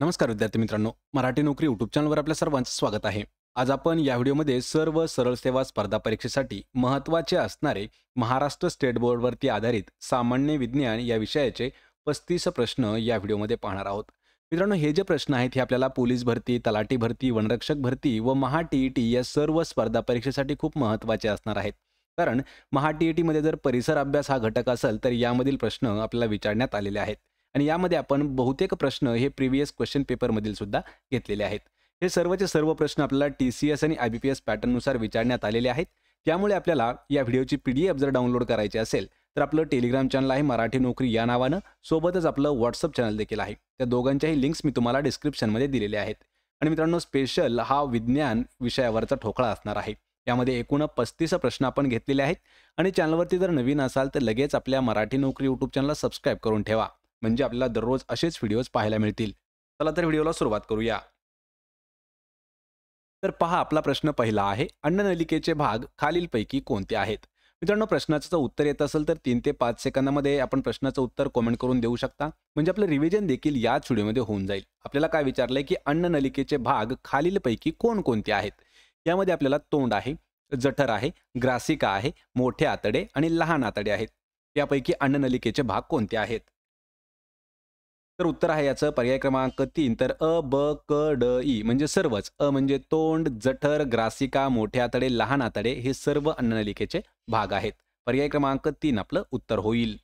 नमस्कार विद्यार्थी मित्रांनो, मराठी नोकरी यूट्यूब चॅनलवर आपल्या सर्वांचं स्वागत आहे. आज आपण या व्हिडिओमध्ये सर्व सरळ सेवा स्पर्धा परीक्षेसाठी महत्त्वाचे असणारे महाराष्ट्र स्टेट बोर्डवरती आधारित सामान्य विज्ञान या विषयाचे 35 प्रश्न या व्हिडिओमध्ये पाहणार आहोत. मित्रांनो, हे जे प्रश्न आहेत हे आपल्याला पोलीस भरती, तलाठी भरती, वनरक्षक भरती व महा टी या सर्व स्पर्धा परीक्षेसाठी खूप महत्त्वाचे असणार आहेत. कारण महा टी जर परिसर अभ्यास हा घटक असेल तर यामधील प्रश्न आपल्याला विचारण्यात आलेले आहेत. आणि यामध्ये आपण बहुतेक प्रश्न हे प्रिव्हियस क्वेश्चन पेपरमधील सुद्धा घेतलेले आहेत. हे सर्वचे सर्व प्रश्न आपल्याला TCS आणि IBPS पॅटर्ननुसार विचारण्यात आलेले आहेत. त्यामुळे आपल्याला या व्हिडिओची PDF जर डाउनलोड करायची असेल तर आपलं टेलिग्राम चॅनल आहे मराठी नोकरी या नावानं, सोबतच आपलं WhatsApp चॅनल देखील आहे. त्या दोघांच्याही लिंक्स मी तुम्हाला डिस्क्रिप्शनमध्ये दिलेले आहेत. आणि मित्रांनो, स्पेशल हा विज्ञान विषयावरचा ठोकळा असणार आहे. यामध्ये एकूण 35 प्रश्न आपण घेतलेले आहेत. आणि चॅनलवरती जर नवीन असाल तर लगेच आपल्या मराठी नोकरी यूट्यूब चॅनलला सबस्क्राईब करून ठेवा. म्हणजे आपल्याला दररोज असेच व्हिडिओज पाहायला मिळतील. चला तर व्हिडिओला सुरुवात करूया. तर पहा, आपला प्रश्न पहिला आहे, अन्ननलिकेचे भाग खालीलपैकी कोणते आहेत? मित्रांनो, प्रश्नाचं जर उत्तर येत असेल तर 3 ते 5 सेकंदामध्ये आपण प्रश्नाचं उत्तर कमेंट करून देऊ शकता. म्हणजे आपलं रिव्हिजन देखील याच व्हिडिओमध्ये होऊन जाईल. आपल्याला काय विचारलंय की अन्ननलिकेचे भाग खालीलपैकी कोणकोणते आहेत? यामध्ये आपल्याला तोंड आहे, जठर आहे, ग्रासिका आहे, मोठे आतडे आणि लहान आतडे आहेत. यापैकी अन्ननलिकेचे भाग कोणते आहेत? तर उत्तर आहे याचं पर्याय क्रमांक 3, तर अ, ब, क, ड, ई म्हणजे सर्वच. अ म्हणजे तोंड, जठर, ग्रासिका, मोठे आतडे, लहान आतडे हे सर्व अन्ननलिकेचे भाग आहेत. पर्याय क्रमांक 3 आपलं उत्तर होईल.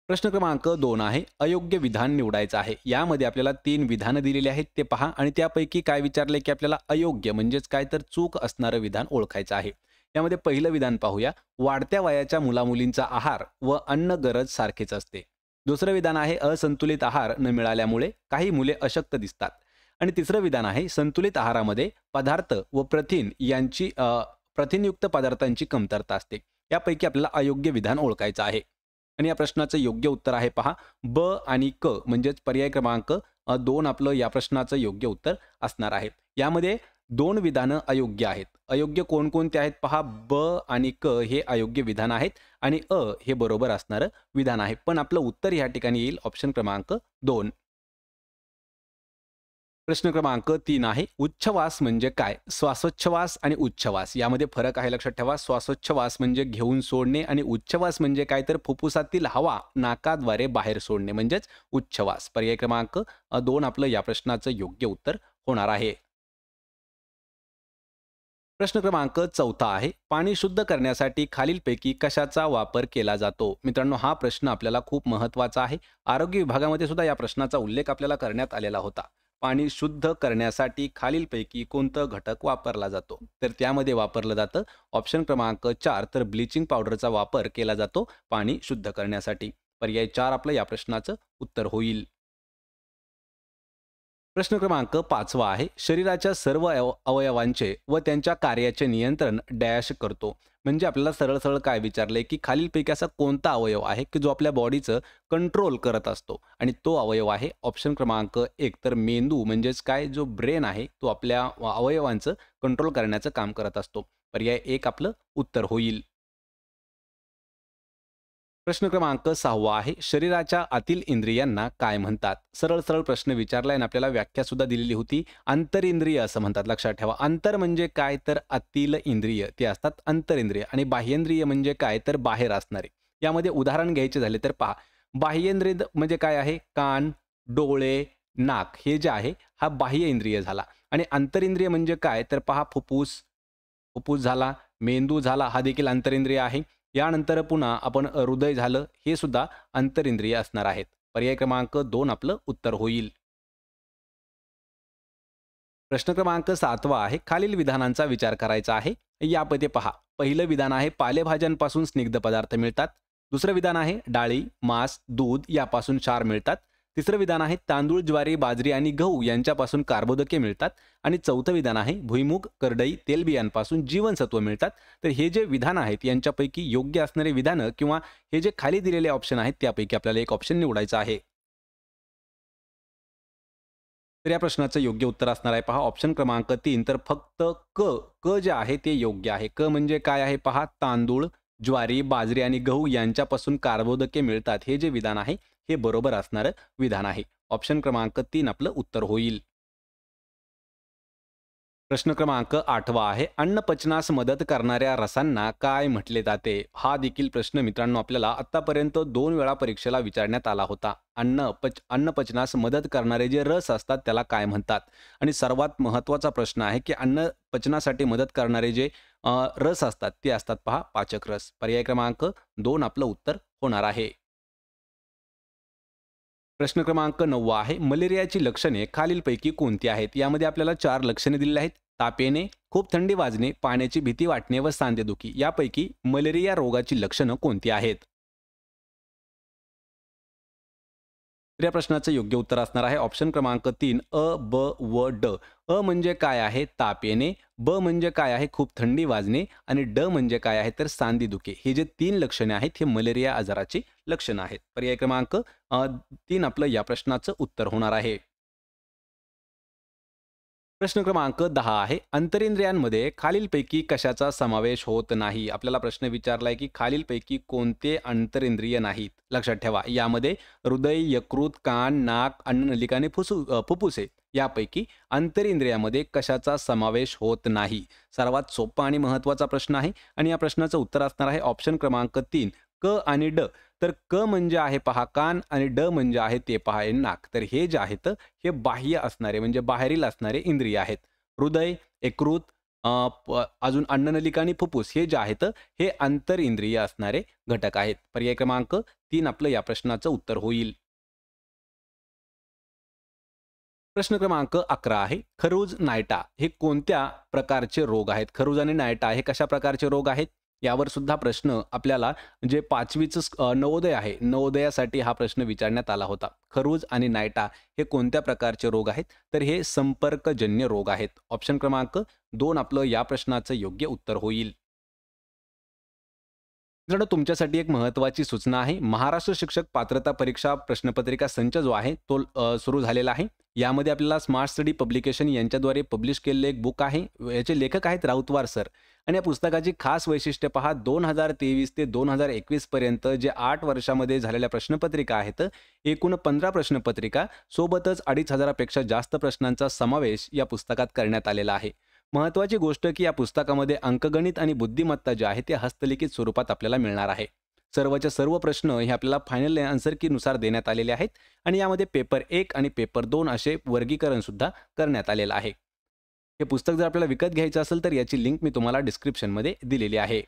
प्रश्न क्रमांक 2 आहे, अयोग्य विधान निवडायचं आहे. यामध्ये आपल्याला 3 विधानं दिलेली आहेत ते पहा आणि त्यापैकी काय विचारले की आपल्याला अयोग्य म्हणजेच काय तर चूक असणारं विधान ओळखायचं आहे. यामध्ये पहिलं विधान पाहूया, वाढत्या वयाच्या मुलामुलींचा आहार व अन्न गरज सारखेच असते. दुसरं विधान आहे, असंतुलित आहार न मिळाल्यामुळे काही मुले अशक्त दिसतात. आणि तिसरं विधान आहे, संतुलित आहारामध्ये पदार्थ व प्रथिनयुक्त पदार्थांची कमतरता असते. यापैकी आपल्याला अयोग्य विधान ओळखायचं आहे. आणि या प्रश्नाचं योग्य उत्तर आहे पहा, ब आणि क म्हणजेच पर्याय क्रमांक 2 आपलं या प्रश्नाचं योग्य उत्तर असणार आहे. यामध्ये 2 विधानं अयोग्य आहेत. अयोग्य कोणकोणते आहेत पहा, ब आणि क हे अयोग्य विधान आहेत आणि अ हे बरोबर असणारं विधान आहे. पण आपलं उत्तर या ठिकाणी येईल ऑप्शन क्रमांक 2. प्रश्न क्रमांक 3 आहे, उच्छवास म्हणजे काय? श्वासोच्छवास आणि उच्छवास यामध्ये फरक आहे, लक्षात ठेवा. श्वासोच्छवास म्हणजे घेऊन सोडणे आणि उच्छवास म्हणजे काय तर फुफ्फुसातील हवा नाकाद्वारे बाहेर सोडणे म्हणजेच उच्छवास. पर्याय क्रमांक 2 आपलं या प्रश्नाचं योग्य उत्तर होणार आहे. प्रश्न क्रमांक 4 आहे, पाणी शुद्ध करण्यासाठी खालीलपैकी कशाचा वापर केला जातो? मित्रांनो, हा प्रश्न आपल्याला खूप महत्त्वाचा आहे. आरोग्य विभागामध्ये सुद्धा या प्रश्नाचा उल्लेख आपल्याला करण्यात आलेला होता. पाणी शुद्ध करण्यासाठी खालीलपैकी कोणतं घटक वापरला जातो? तर त्यामध्ये वापरलं जातं ऑप्शन क्रमांक 4, तर ब्लिचिंग पावडरचा वापर केला जातो पाणी शुद्ध करण्यासाठी. पर्याय 4 आपलं या प्रश्नाचं उत्तर होईल. प्रश्न क्रमांक 5 आहे, शरीराच्या सर्व अवयवांचे व त्यांच्या कार्याचे नियंत्रण डॅश करतो. म्हणजे आपल्याला सरळ सरळ काय विचारलंय की खालीलपैकी असा कोणता अवयव आहे की जो आपल्या बॉडीचं कंट्रोल करत असतो? आणि तो अवयव आहे ऑप्शन क्रमांक 1, तर मेंदू म्हणजेच काय, जो ब्रेन आहे तो आपल्या अवयवांचं कंट्रोल करण्याचं काम करत असतो. पर्याय 1 आपलं उत्तर होईल. प्रश्न क्रमांक 6 आहे, शरीराच्या आतील इंद्रियांना काय म्हणतात? सरळ सरळ प्रश्न विचारलाय आणि आपल्याला व्याख्या सुद्धा दिलेली होती. अंतरिंद्रिय असं म्हणतात, लक्षात ठेवा. अंतर म्हणजे काय तर आतील इंद्रिय ते असतात अंतरिंद्रिय आणि बाह्येंद्रिय म्हणजे काय तर बाहेर असणारे. यामध्ये उदाहरण घ्यायचे झाले तर पहा, बाह्येंद्रिय म्हणजे काय आहे, कान, डोळे, नाक हे जे आहे हा बाह्य इंद्रिय झाला. आणि अंतरिंद्रिय म्हणजे काय तर पहा, फुफ्फुस, फुफ्फुस झाला, मेंदू झाला, हा देखील अंतरिंद्रिय आहे. यानंतर पुन्हा आपण हृदय झालं, हे सुद्धा अंतरिंद्रिय असणार आहेत. पर्याय क्रमांक 2 आपलं उत्तर होईल. प्रश्न क्रमांक 7 आहे, खालील विधानांचा विचार करायचा आहे. यामध्ये पहा, पहिलं विधान आहे, पालेभाज्यांपासून स्निग्ध पदार्थ मिळतात. दुसरं विधान आहे, डाळी, मांस, दूध यापासून क्षार मिळतात. तिसरं विधान आहे, तांदूळ, ज्वारी, बाजरी आणि गहू यांच्यापासून कार्बोदके मिळतात. आणि चौथं विधान आहे, भुईमूग, करडई, तेलबियांपासून जीवनसत्व मिळतात. तर हे जे विधान आहेत यांच्यापैकी योग्य असणारे विधानं किंवा हे जे खाली दिलेले ऑप्शन आहेत त्यापैकी आपल्याला एक ऑप्शन निवडायचा आहे. तर या प्रश्नाचं योग्य उत्तर असणार आहे पहा ऑप्शन क्रमांक 3, तर फक्त क क जे आहे ते योग्य आहे. क म्हणजे काय आहे पहा, तांदूळ, ज्वारी, बाजरी आणि गहू यांच्यापासून कार्बोदके मिळतात. हे जे विधान आहे हे बरोबर असणारं विधान आहे. ऑप्शन क्रमांक 3 आपलं उत्तर होईल. प्रश्न क्रमांक 8वा आहे. अन्न पचनास मदत करणाऱ्या रसांना काय म्हटले जाते? हा देखील प्रश्न मित्रांनो आपल्याला आतापर्यंत 2 वेळा परीक्षेला विचारण्यात आला होता. अन्न पचनास मदत करणारे जे रस असतात त्याला काय म्हणतात? आणि सर्वात महत्त्वाचा प्रश्न आहे की अन्न पचनासाठी मदत करणारे जे रस असतात ते असतात पहा पाचक रस. पर्याय क्रमांक 2 आपलं उत्तर होणार आहे. प्रश्न क्रमांक 9 आहे. मलेरियाची लक्षणे खालीलपैकी कोणती आहेत? यामध्ये आपल्याला 4 लक्षणे दिलेली आहेत. ताप येणे, खूप थंडी वाजणे, पाण्याची भीती वाटणे व सांधेदुखी. यापैकी मलेरिया रोगाची लक्षणं कोणती आहेत? तर या प्रश्नाचं योग्य उत्तर असणार आहे ऑप्शन क्रमांक 3 अ, ब व ड. अ म्हणजे काय आहे? ताप येणे. ब म्हणजे काय आहे? खूप थंडी वाजणे. आणि ड म्हणजे काय आहे? तर सांधेदुखी. हे जे 3 लक्षणे आहेत हे मलेरिया आजाराची लक्षणं आहेत. पर्याय क्रमांक 3 आपलं या प्रश्नाचं उत्तर होणार आहे. प्रश्न क्रमांक 10 आहे. अंतरिंद्रियांमध्ये खालीलपैकी कशाचा समावेश होत नाही? आपल्याला प्रश्न विचारलाय की खालीलपैकी कोणते अंतरिंद्रिय नाहीत? लक्षात ठेवा, यामध्ये हृदय, यकृत, कान, नाक, अन्ननलिका आणि फुफ्फुसे यापैकी अंतरिंद्रियामध्ये कशाचा समावेश होत नाही? सर्वात सोपा आणि महत्त्वाचा प्रश्न आहे आणि या प्रश्नाचं उत्तर असणार आहे ऑप्शन क्रमांक 3 क आणि ड. तर क म्हणजे आहे पहा कान आणि ड म्हणजे आहे ते पहा आहे नाक. तर हे जे आहेत हे बाह्य असणारे म्हणजे बाहेरील असणारे इंद्रिय आहेत. हृदय, यकृत, अजून अन्ननलिका आणि फुफ्फुस हे जे आहेत हे आंतरइंद्रिय असणारे घटक आहेत. पर्याय क्रमांक 3 आपलं या प्रश्नाचं उत्तर होईल. प्रश्न क्रमांक 11 आहे. खरूज, नायटा हे कोणत्या प्रकारचे रोग आहेत? खरूज आणि नायटा हे कशा प्रकारचे रोग आहेत? यावर सुद्धा प्रश्न आपल्याला जे 5वीचं नवोदय आहे, नवोदयासाठी हा प्रश्न विचारण्यात आला होता. खरूज आणि नायटा हे कोणत्या प्रकारचे रोग आहेत? तर हे संपर्कजन्य रोग आहेत. ऑप्शन क्रमांक 2 आपलं या प्रश्नाचं योग्य उत्तर होईल. मित्रांनो, तुमच्यासाठी एक महत्त्वाची सूचना आहे. महाराष्ट्र शिक्षक पात्रता परीक्षा प्रश्नपत्रिका संच जो आहे तो सुरू झालेला आहे. यामध्ये आपल्याला स्मार्ट स्टडी पब्लिकेशन यांच्याद्वारे पब्लिश केलेलं एक बुक आहे. याचे लेखक आहेत राऊतवार सर. आणि या पुस्तकाची खास वैशिष्ट्य पहा 2023 ते 2021 पर्यंत जे 8 वर्षामध्ये झालेल्या प्रश्नपत्रिका आहेत, एकूण 15 प्रश्नपत्रिका सोबतच 2500 पेक्षा जास्त प्रश्नांचा समावेश या पुस्तकात करण्यात आलेला आहे. महत्त्वाची गोष्ट की या पुस्तकामध्ये अंकगणित आणि बुद्धिमत्ता जे आहे ते हस्तलिखित स्वरूपात आपल्याला मिळणार आहे. सर्वच्या सर्व प्रश्न हे आपल्याला फायनल आन्सर कीनुसार देण्यात आलेले आहेत आणि यामध्ये पेपर 1 आणि पेपर 2 असे वर्गीकरण सुद्धा करण्यात आलेलं आहे. हे पुस्तक जर आपल्याला विकत घ्यायचं असेल तर याची लिंक मी तुम्हाला डिस्क्रिप्शनमध्ये दिलेली आहे.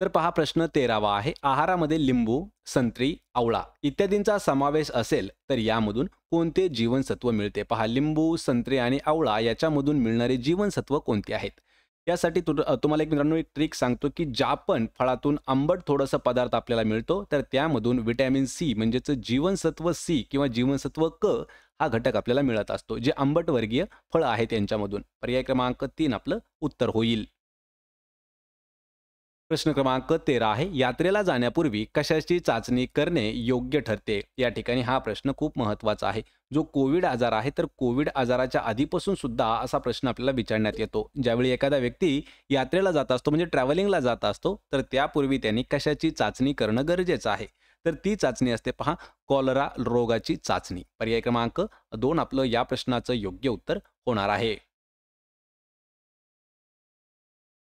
तर पहा प्रश्न 13वा आहे. आहारामध्ये लिंबू, संत्री, आवळा इत्यादींचा समावेश असेल तर यामधून कोणते जीवनसत्व मिळते? पहा लिंबू, संत्री आणि आवळा याच्यामधून मिळणारे जीवनसत्व कोणते आहेत? यासाठी तुम्हाला एक मित्रांनो एक ट्रिक सांगतो की ज्या पण फळातून आंबट थोडंसं पदार्थ आपल्याला मिळतो तर त्यामधून व्हिटॅमिन सी म्हणजेच जीवनसत्व सी किंवा जीवनसत्व क हा घटक आपल्याला मिळत असतो. जे आंबट वर्गीय फळं आहेत यांच्यामधून. पर्याय क्रमांक 3 आपलं उत्तर होईल. प्रश्न क्रमांक 13 आहे. यात्रेला जाण्यापूर्वी कशाची चाचणी करणे योग्य ठरते? या ठिकाणी हा प्रश्न खूप महत्त्वाचा आहे. जो कोविड आजार आहे तर कोविड आजाराच्या आधीपासून सुद्धा असा प्रश्न आपल्याला विचारण्यात येतो. ज्यावेळी एखादा व्यक्ती यात्रेला जात असतो म्हणजे ट्रॅव्हलिंगला जात असतो तर त्यापूर्वी त्यांनी कशाची चाचणी करणं गरजेचं आहे? तर ती चाचणी असते पहा कॉलरा रोगाची चाचणी. पर्याय क्रमांक 2 आपलं या प्रश्नाचं योग्य उत्तर होणार आहे.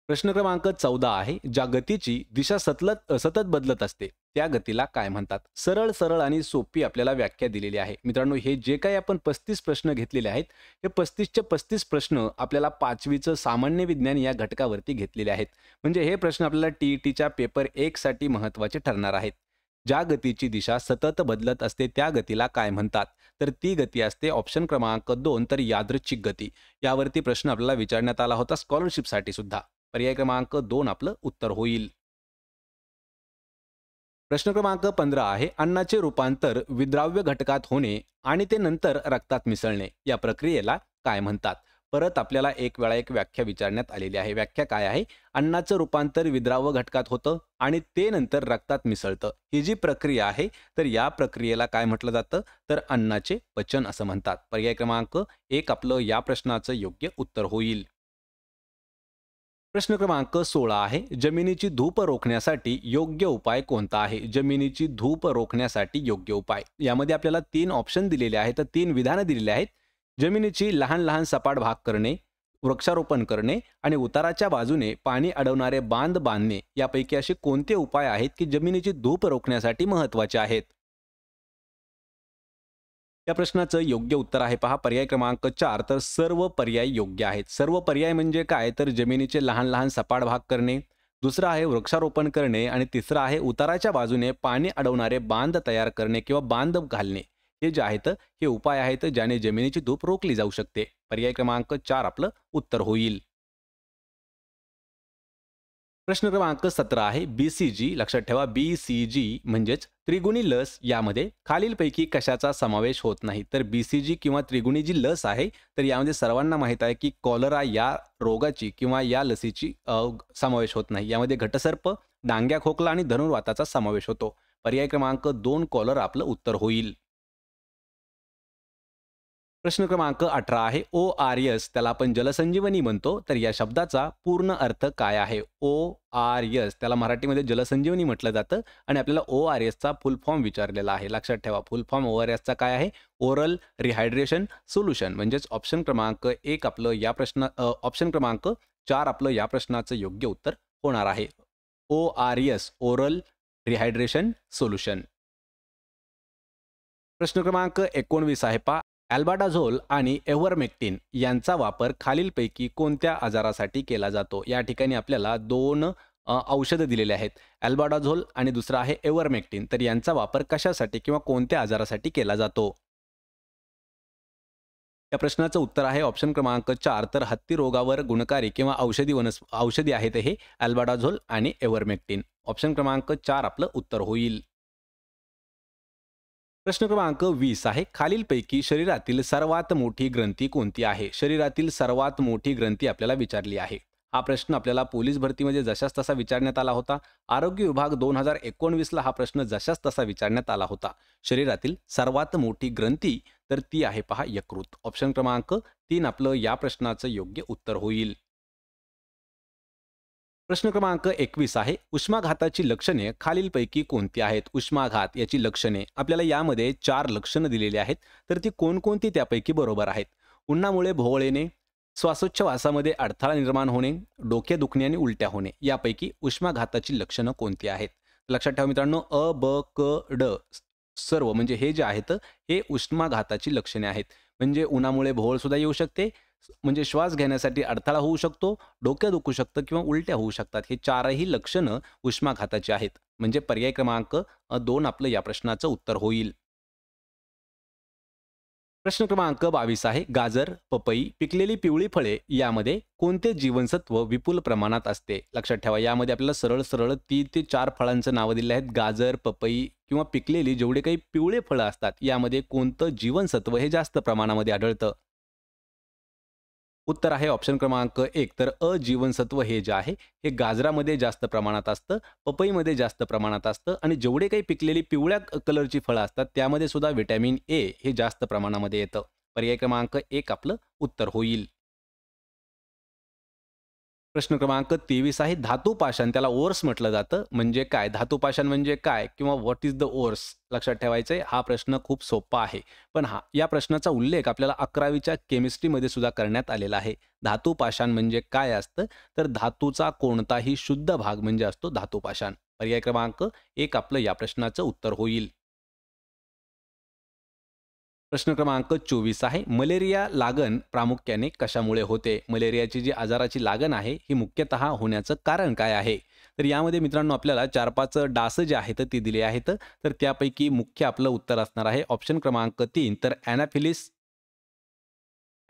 प्रश्न क्रमांक 14 आहे. ज्या गतीची दिशा सतत बदलत असते त्या गतीला काय म्हणतात? सरळ सरळ आणि सोपी आपल्याला व्याख्या दिलेली आहे. मित्रांनो, हे जे काही आपण 35 प्रश्न घेतलेले आहेत हे 35चे 35 प्रश्न आपल्याला 5वीचं सामान्य विज्ञान या घटकावरती घेतलेले आहेत. म्हणजे हे प्रश्न आपल्याला टीईटीच्या पेपर 1 साठी महत्त्वाचे ठरणार आहेत. ज्या गतीची दिशा सतत बदलत असते त्या गतीला काय म्हणतात? तर ती गती असते ऑप्शन क्रमांक 2 तर यादृच्छिक गती. यावरती प्रश्न आपल्याला विचारण्यात आला होता स्कॉलरशिपसाठी सुद्धा. पर्याय क्रमांक 2 आपलं उत्तर होईल. प्रश्न क्रमांक 15 आहे. अन्नाचे रूपांतर विद्राव्य घटकात होणे आणि ते नंतर रक्तात मिसळणे या प्रक्रियेला काय म्हणतात? परत आपल्याला एक वेळा एक व्याख्या विचारण्यात आलेली आहे. व्याख्या काय आहे? अन्नाचं रूपांतर विद्राव्य घटकात होतं आणि ते नंतर रक्तात मिसळतं. ही जी प्रक्रिया आहे तर या प्रक्रियेला काय म्हटलं जातं? तर अन्नाचे पचन असं म्हणतात. पर्याय क्रमांक 1 आपलं या प्रश्नाचं योग्य उत्तर होईल. प्रश्न क्रमांक 16 आहे, जमिनीची धूप रोखण्यासाठी योग्य उपाय कोणता आहे? जमिनीची धूप रोखण्यासाठी योग्य उपाय. यामध्ये आपल्याला 3 ऑप्शन दिलेले आहेत, 3 विधानं दिलेली आहेत. जमिनीची लहान लहान सपाट भाग करणे, वृक्षारोपण करणे आणि उताराच्या बाजूने पाणी अडवणारे बांध बांधणे यापैकी असे कोणते उपाय आहेत की जमिनीची धूप रोखण्यासाठी महत्वाचे आहेत? या प्रश्नाचं योग्य उत्तर आहे पहा पर्याय क्रमांक 4. तर सर्व पर्याय योग्य आहेत. सर्व पर्याय म्हणजे काय? तर जमिनीचे लहान लहान सपाट भाग करणे, दुसरं आहे वृक्षारोपण करणे आणि तिसरं आहे उताराच्या बाजूने पाणी अडवणारे बांध तयार करणे किंवा बांध घालणे. हे जे आहेत हे उपाय आहेत ज्याने जमिनीची धूप रोखली जाऊ शकते. पर्याय क्रमांक 4 आपलं उत्तर होईल. प्रश्न क्रमांक 17 आहे, BCG लक्षात ठेवा, BCG म्हणजेच त्रिगुणी लस यामध्ये खालीलपैकी कशाचा समावेश होत नाही? तर BCG किंवा त्रिगुणी जी लस आहे तर यामध्ये सर्वांना माहीत आहे की कॉलरा या रोगाची किंवा या लसीची समावेश होत नाही. यामध्ये घटसर्प, डांग्या खोकला आणि धनुर्वाताचा समावेश होतो. पर्याय क्रमांक 2 कॉलरा आपलं उत्तर होईल. प्रश्न क्रमांक 18 आहे, ORS त्याला आपण जलसंजीवनी म्हणतो. तर या शब्दाचा पूर्ण अर्थ काय आहे? ORS त्याला मराठीमध्ये जलसंजीवनी म्हटलं जातं आणि आपल्याला ORS चा फुल फॉर्म विचारलेला आहे. लक्षात ठेवा, फुल फॉर्म ORS चा काय आहे? Oral rehydration solution. म्हणजेच ऑप्शन क्रमांक 1 आपलं या प्रश्न ऑप्शन क्रमांक 4 आपलं या प्रश्नाचं योग्य उत्तर होणार आहे. ORS oral rehydration solution. प्रश्न क्रमांक 19 आहे पहा, अल्बाडाझोल आणि एव्हरमेक्टिन यांचा वापर खालीलपैकी कोणत्या आजारासाठी केला जातो? या ठिकाणी आपल्याला 2 औषधं दिलेले आहेत. अल्बाडाझोल आणि दुसरा आहे एव्हरमेक्टिन. तर यांचा वापर कशासाठी किंवा कोणत्या आजारासाठी केला जातो? या प्रश्नाचं उत्तर आहे ऑप्शन क्रमांक 4. तर हत्ती रोगावर गुणकारी किंवा औषधी आहेत हे अल्बाडाझोल आणि एव्हरमेक्टिन. ऑप्शन क्रमांक 4 आपलं उत्तर होईल. प्रश्न क्रमांक 20 आहे, खालीलपैकी शरीरातील सर्वात मोठी ग्रंथी कोणती आहे? शरीरातील सर्वात मोठी ग्रंथी आपल्याला विचारली आहे. हा प्रश्न आपल्याला पोलीस भरतीमध्ये जशास तसा विचारण्यात आला होता. आरोग्य विभाग 2019 ला हा प्रश्न जशास तसा विचारण्यात आला होता. शरीरातील सर्वात मोठी ग्रंथी तर ती आहे पहा यकृत. ऑप्शन क्रमांक 3 आपलं या प्रश्नाचं योग्य उत्तर होईल. प्रश्न क्रमांक 21 आहे, उष्माघाताची लक्षणे खालीलपैकी कोणती आहेत? उष्माघात याची लक्षणे आपल्याला यामध्ये 4 लक्षणं दिलेली आहेत. तर ती कोणकोणती त्यापैकी बरोबर आहेत? उन्हामुळे भोवळ येणे, श्वासोच्छवासामध्ये अडथळा निर्माण होणे, डोके दुखणे आणि उलट्या होणे यापैकी उष्माघाताची लक्षणं कोणती आहेत? लक्षात ठेवा मित्रांनो, अ, ब, क, ड सर्व म्हणजे हे जे आहेत हे उष्माघाताची लक्षणे आहेत. म्हणजे उन्हामुळे भोवळ सुद्धा येऊ शकते, म्हणजे श्वास घेण्यासाठी अडथळा होऊ शकतो, डोकं दुखू शकतं किंवा उलट्या होऊ शकतात. हे 4ही लक्षणं उष्माघाताची आहेत. म्हणजे पर्याय क्रमांक 2 आपलं या प्रश्नाचं उत्तर होईल. प्रश्न क्रमांक 22 आहे, गाजर, पपई, पिकलेली पिवळी फळे यामध्ये कोणते जीवनसत्व विपुल प्रमाणात असते? लक्षात ठेवा, यामध्ये आपल्याला सरळ सरळ 3 ते 4 फळांचं नावं दिले आहेत. गाजर, पपई किंवा पिकलेली जेवढे काही पिवळे फळं असतात यामध्ये कोणतं जीवनसत्व हे जास्त प्रमाणामध्ये आढळतं? उत्तर आहे ऑप्शन क्रमांक 1. तर अ जीवनसत्व हे जे आहे हे गाजरामध्ये जास्त प्रमाणात असतं, पपईमध्ये जास्त प्रमाणात असतं आणि जेवढे काही पिकलेली पिवळ्या कलरची फळं असतात त्यामध्ये सुद्धा व्हिटॅमिन ए हे जास्त प्रमाणामध्ये येतं. पर्याय क्रमांक 1 आपलं उत्तर होईल. प्रश्न क्रमांक 23 आहे, धातू पाषाण त्याला ओर्स म्हटलं जातं. म्हणजे काय? धातू पाषाण म्हणजे काय किंवा व्हॉट इज द ओर्स? लक्षात ठेवायचं आहे. हा प्रश्न खूप सोपा आहे. पण या प्रश्नाचा उल्लेख आपल्याला 11वीच्या केमिस्ट्रीमध्ये सुद्धा करण्यात आलेला आहे. धातू पाषाण म्हणजे काय असतं? तर धातूचा कोणताही शुद्ध भाग म्हणजे असतो धातू पाषाण. पर्याय क्रमांक 1 आपलं या प्रश्नाचं उत्तर होईल. प्रश्न क्रमांक 24 आहे, मलेरिया लागण प्रामुख्याने कशामुळे होते? मलेरियाची जी आजाराची लागण आहे ही मुख्यतः होण्याचं कारण काय आहे? तर यामध्ये मित्रांनो आपल्याला 4-5 डास जे आहेत ती दिली आहेत. तर त्यापैकी मुख्य आपलं उत्तर असणार आहे ऑप्शन क्रमांक 3. तर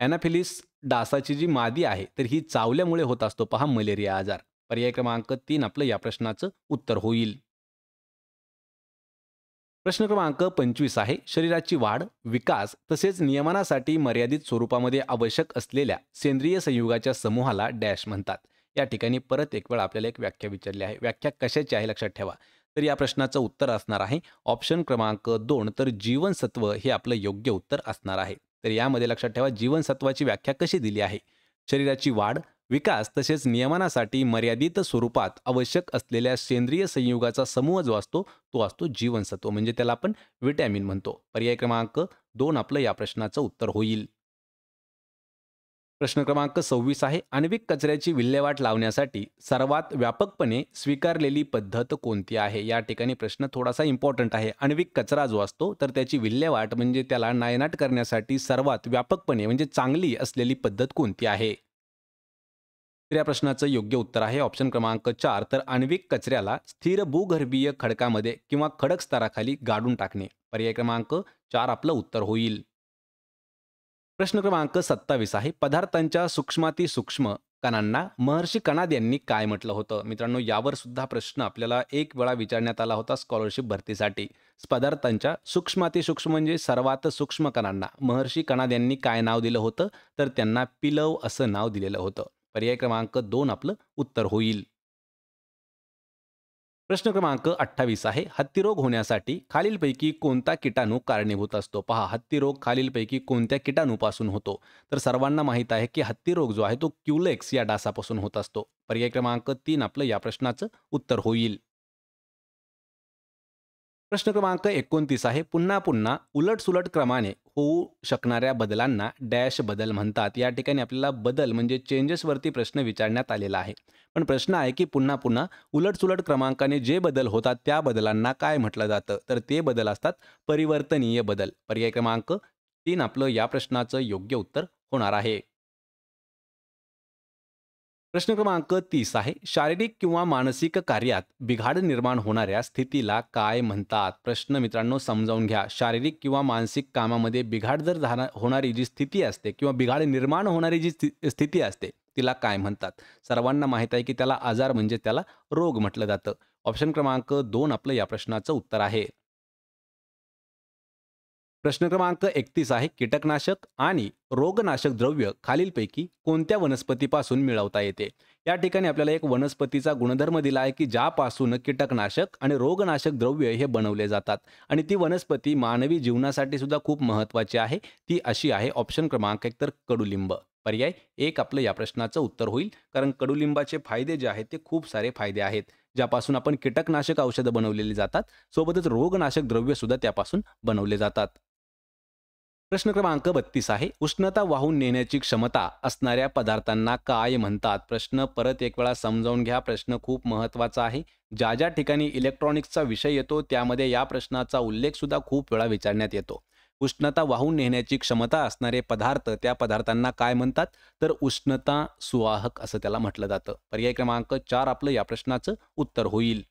ॲनाफिलिस डासाची जी मादी आहे तर ही चावल्यामुळे होत असतो पहा मलेरिया आजार. पर्याय क्रमांक 3 आपलं या प्रश्नाचं उत्तर होईल. प्रश्न क्रमांक 25 आहे, शरीराची वाढ, विकास तसेच नियमनासाठी मर्यादित स्वरूपामध्ये आवश्यक असलेल्या सेंद्रिय संयुगाच्या समूहाला डॅश म्हणतात. या ठिकाणी परत एक वेळ आपल्याला एक व्याख्या विचारली आहे. व्याख्या कशाची आहे लक्षात ठेवा. तर या प्रश्नाचं उत्तर असणार आहे ऑप्शन क्रमांक 2. तर जीवनसत्व हे आपलं योग्य उत्तर असणार आहे. तर यामध्ये लक्षात ठेवा जीवनसत्वाची व्याख्या कशी दिली आहे. शरीराची वाढ, विकास तसेच नियमनासाठी मर्यादित स्वरूपात आवश्यक असलेल्या सेंद्रिय संयुगाचा समूह जो असतो तो असतो जीवनसत्व, म्हणजे त्याला आपण विटॅमिन म्हणतो. पर्याय क्रमांक 2 आपलं या प्रश्नाचं उत्तर होईल. प्रश्न क्रमांक 26 आहे, आण्विक कचऱ्याची विल्हेवाट लावण्यासाठी सर्वात व्यापकपणे स्वीकारलेली पद्धत कोणती आहे? या ठिकाणी प्रश्न थोडासा इम्पॉर्टंट आहे. आण्विक कचरा जो असतो तर त्याची विल्हेवाट म्हणजे त्याला नायनाट करण्यासाठी सर्वात व्यापकपणे म्हणजे चांगली असलेली पद्धत कोणती आहे? तर या प्रश्नाचं योग्य उत्तर आहे ऑप्शन क्रमांक 4, तर आण्विक कचऱ्याला स्थिर भूगर्भीय खडकामध्ये किंवा खडक स्तराखाली गाडून टाकणे. पर्याय क्रमांक 4 आपलं उत्तर होईल. प्रश्न क्रमांक 27 आहे, पदार्थांच्या सूक्ष्माती सूक्ष्म कणांना महर्षी कणाद यांनी काय म्हटलं होतं? मित्रांनो, यावर सुद्धा प्रश्न आपल्याला एक वेळा विचारण्यात आला होता स्कॉलरशिप भरतीसाठी. पदार्थांच्या सूक्ष्माती सूक्ष्म म्हणजे सर्वात सूक्ष्म कणांना महर्षी कणाद यांनी काय नाव दिलं होतं? तर त्यांना पिलव असं नाव दिलेलं होतं. पर्याय क्रमांक 2 आपलं उत्तर होईल. प्रश्न क्रमांक 28 आहे, हत्तीरोग होण्यासाठी खालीलपैकी कोणता किटाणू कारणीभूत असतो? पहा, हत्तीरोग खालीलपैकी कोणत्या किटाणूपासून होतो? तर सर्वांना माहीत आहे की हत्तीरोग जो आहे तो क्युलेक्स या डासापासून होत असतो. पर्याय क्रमांक 3 आपलं या प्रश्नाचं उत्तर होईल. प्रश्न क्रमांक 29 आहे, पुन्हा पुन्हा उलटसुलट क्रमाने होऊ शकणाऱ्या बदलांना डॅश बदल म्हणतात. या ठिकाणी आपल्याला बदल म्हणजे चेंजेसवरती प्रश्न विचारण्यात आलेला आहे. पण प्रश्न आहे की पुन्हा पुन्हा उलटसुलट क्रमांकाने जे बदल होतात त्या बदलांना काय म्हटलं जातं? तर ते बदल असतात परिवर्तनीय बदल. पर्याय क्रमांक 3 आपलं या प्रश्नाचं योग्य उत्तर होणार आहे. प्रश्न क्रमांक 30 आहे, शारीरिक किंवा मानसिक कार्यात बिघाड निर्माण होणाऱ्या स्थितीला काय म्हणतात? प्रश्न मित्रांनो समजावून घ्या. शारीरिक किंवा मानसिक कामामध्ये बिघाड जर होणारी जी स्थिती असते किंवा बिघाड निर्माण होणारी जी स्थिती असते तिला काय म्हणतात? सर्वांना माहीत आहे की त्याला आजार म्हणजे त्याला रोग म्हटलं जातं. ऑप्शन क्रमांक 2 आपलं या प्रश्नाचं उत्तर आहे. प्रश्न क्रमांक 31 आहे, कीटकनाशक आणि रोगनाशक द्रव्य खालीलपैकी कोणत्या वनस्पतीपासून मिळवता येते? या ठिकाणी आपल्याला एक वनस्पतीचा गुणधर्म दिला आहे की ज्यापासून कीटकनाशक आणि रोगनाशक द्रव्य हे बनवले जातात आणि ती वनस्पती मानवी जीवनासाठी सुद्धा खूप महत्त्वाची आहे. ती अशी आहे ऑप्शन क्रमांक 1 तर कडुलिंब. पर्याय 1 आपलं या प्रश्नाचं उत्तर होईल, कारण कडुलिंबाचे फायदे जे आहेत ते खूप सारे फायदे आहेत, ज्यापासून आपण कीटकनाशक औषधं बनवलेली जातात, सोबतच रोगनाशक द्रव्य सुद्धा त्यापासून बनवले जातात. प्रश्न क्रमांक 32 आहे, उष्णता वाहून नेण्याची क्षमता असणाऱ्या पदार्थांना काय म्हणतात? प्रश्न परत एक वेळा समजावून घ्या. प्रश्न खूप महत्त्वाचा आहे. ज्या ज्या ठिकाणी इलेक्ट्रॉनिक्सचा विषय येतो त्यामध्ये या प्रश्नाचा उल्लेख सुद्धा खूप वेळा विचारण्यात येतो. उष्णता वाहून नेण्याची क्षमता असणारे पदार्थ त्या पदार्थांना काय म्हणतात? तर उष्णता सुवाहक असं त्याला म्हटलं जातं. पर्याय क्रमांक 4 आपलं या प्रश्नाचं उत्तर होईल.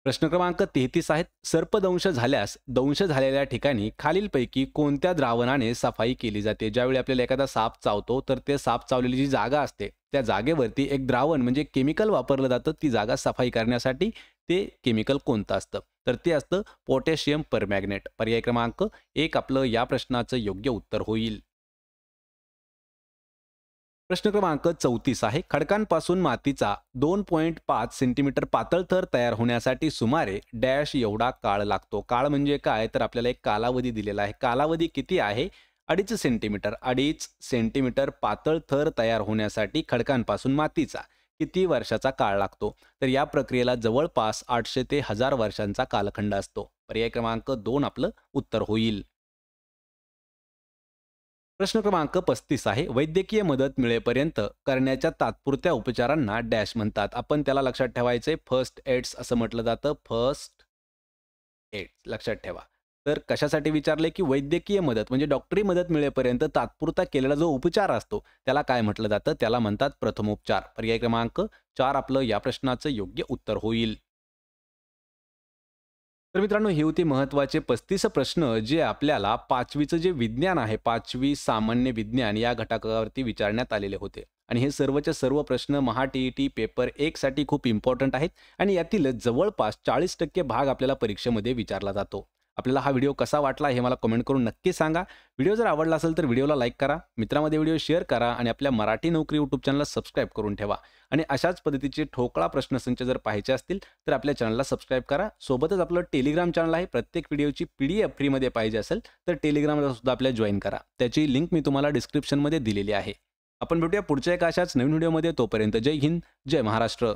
प्रश्न क्रमांक 33 आहेत, सर्पदंश झाल्यास दंश झालेल्या ठिकाणी खालीलपैकी कोणत्या द्रावणाने सफाई केली जाते? ज्यावेळी आपल्याला एखादा साप चावतो तर ते साप चावलेली जी जागा असते त्या जागेवरती एक द्रावण म्हणजे केमिकल वापरलं जातं ती जागा सफाई करण्यासाठी. ते केमिकल कोणतं असतं? तर ते असतं पोटॅशियम परमॅग्नेट. पर्याय क्रमांक 1 आपलं या प्रश्नाचं योग्य उत्तर होईल. प्रश्न क्रमांक 34 आहे, खडकांपासून मातीचा 2.5 सेंटीमीटर पातळ थर तयार होण्यासाठी सुमारे डॅश एवढा काळ लागतो. काळ म्हणजे काय? तर आपल्याला एक कालावधी दिलेला आहे. कालावधी किती आहे? 2.5 सेंटीमीटर पातळ थर तयार होण्यासाठी खडकांपासून मातीचा किती वर्षाचा काळ लागतो? तर या प्रक्रियेला जवळपास 800 ते 1000 वर्षांचा कालखंड असतो. पर्याय क्रमांक 2 आपलं उत्तर होईल. प्रश्न क्रमांक 35 आहे, वैद्यकीय मदत मिळेपर्यंत करण्याच्या तात्पुरत्या उपचारांना डॅश म्हणतात. आपण त्याला लक्षात ठेवायचे फर्स्ट एड्स असं म्हटलं जातं. फर्स्ट एड्स लक्षात ठेवा. तर कशासाठी विचारले की वैद्यकीय मदत म्हणजे डॉक्टरी मदत मिळेपर्यंत तात्पुरता केलेला जो उपचार असतो त्याला काय म्हटलं जातं? त्याला म्हणतात प्रथमोपचार. पर्याय क्रमांक 4 आपलं या प्रश्नाचं योग्य उत्तर होईल. तर मित्रांनो, ही होती महत्त्वाचे 35 प्रश्न जे आपल्याला 5वीचं जे विज्ञान आहे, 5वी सामान्य विज्ञान या घटकावरती विचारण्यात आलेले होते. आणि हे सर्वच्या सर्व प्रश्न महा-टी-ई-टी पेपर 1 साठी खूप इम्पॉर्टंट आहेत आणि यातील जवळपास 40% भाग आपल्याला परीक्षेमध्ये विचारला जातो. आपल्याला हा व्हिडिओ कसा वाटला हे मला कमेंट करून नक्की सांगा. व्हिडिओ जर आवडला असेल तर व्हिडिओला लाईक करा, मित्रांमध्ये व्हिडिओ शेअर करा आणि आपल्या मराठी नोकरी यूट्यूब चॅनलला सबस्क्राईब करून ठेवा. आणि अशाच पद्धतीचे ठोकळा प्रश्नसंच जर पाहायचे असतील तर आपल्या चॅनलला सबस्क्राईब करा. सोबतच आपलं टेलिग्राम चॅनल आहे. प्रत्येक व्हिडिओची PDF फ्रीमध्ये पाहिजे असेल तर टेलिग्रामला सुद्धा आपल्या जॉईन करा. त्याची लिंक मी तुम्हाला डिस्क्रिप्शनमध्ये दिलेली आहे. आपण भेटूया पुढच्या एका अशाच नवीन व्हिडिओमध्ये. तोपर्यंत जय हिंद, जय महाराष्ट्र.